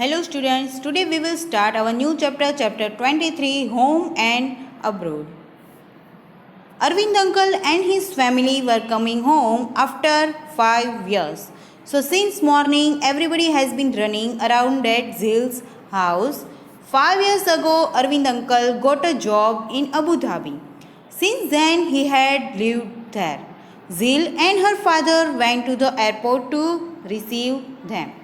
Hello students, today we will start our new chapter, chapter 23, Home and Abroad. Arvind uncle and his family were coming home after 5 years. So since morning everybody has been running around at Zil's house. 5 years ago Arvind uncle got a job in Abu Dhabi. Since then he had lived there. Zil and her father went to the airport to receive them.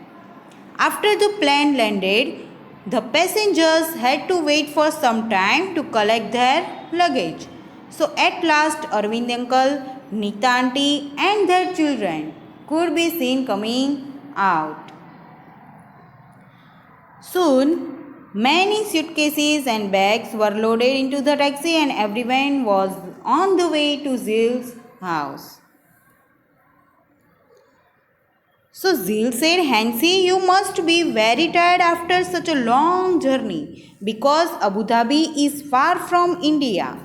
After the plane landed, the passengers had to wait for some time to collect their luggage. So at last, Arvind uncle, Nita auntie and their children could be seen coming out. Soon, many suitcases and bags were loaded into the taxi and everyone was on the way to Zil's house. So Zil said, Hansi, you must be very tired after such a long journey because Abu Dhabi is far from India.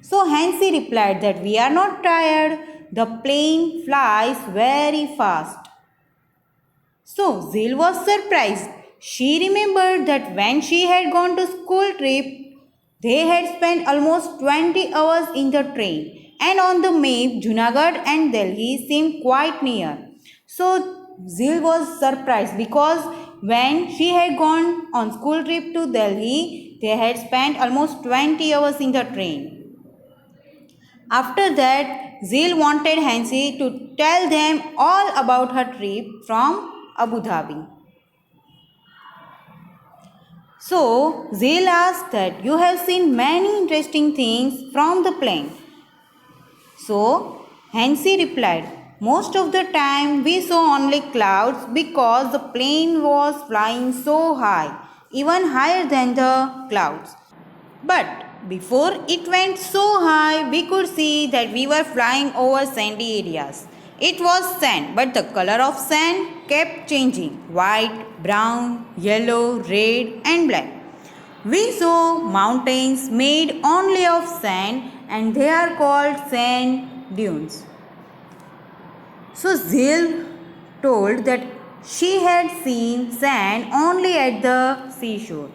So Hansi replied that we are not tired. The plane flies very fast. So Zil was surprised. She remembered that when she had gone to school trip, they had spent almost 20 hours in the train. And on the map, Junagadh and Delhi seemed quite near. So Zil was surprised because when she had gone on school trip to Delhi, they had spent almost 20 hours in the train. After that, Zil wanted Hansi to tell them all about her trip from Abu Dhabi. So, Zil asked that you have seen many interesting things from the plane. So, Hansi replied, most of the time we saw only clouds because the plane was flying so high, even higher than the clouds. But before it went so high, we could see that we were flying over sandy areas. It was sand, but the color of sand kept changing: white, brown, yellow, red, and black. We saw mountains made only of sand, and they are called sand dunes. So Zil told that she had seen sand only at the seashore.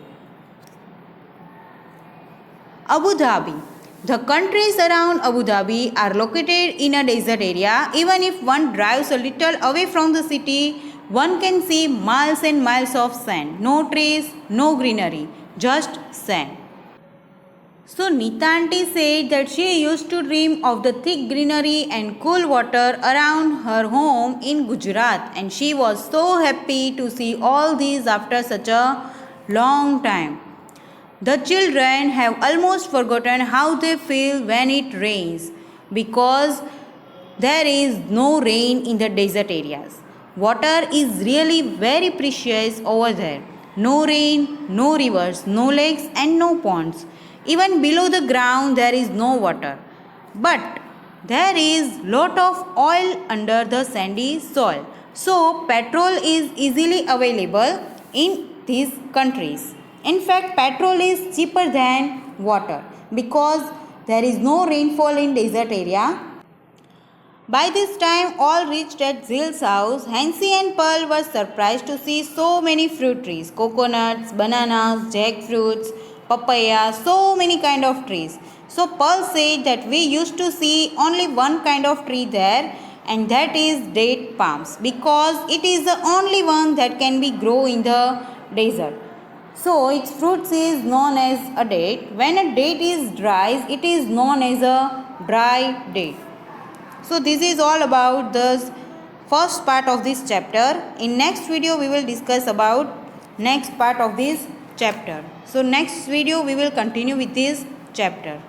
Abu Dhabi. The countries around Abu Dhabi are located in a desert area. Even if one drives a little away from the city, one can see miles and miles of sand. No trees, no greenery, just sand. So Nita auntie said that she used to dream of the thick greenery and cool water around her home in Gujarat, and she was so happy to see all these after such a long time. The children have almost forgotten how they feel when it rains because there is no rain in the desert areas. Water is really very precious over there. No rain, no rivers, no lakes and no ponds. Even below the ground there is no water. But there is lot of oil under the sandy soil. So petrol is easily available in these countries. In fact, petrol is cheaper than water because there is no rainfall in desert area. By this time, all reached at Zil's house. Hansi and Pearl were surprised to see so many fruit trees: coconuts, bananas, jackfruits, papaya, so many kind of trees. So Pearl said that we used to see only one kind of tree there, and that is date palms, because it is the only one that can be grow in the desert. So its fruits is known as a date. When a date is dry, it is known as a dry date. So this is all about the first part of this chapter. In next video we will discuss about next part of this chapter. So next video we will continue with this chapter.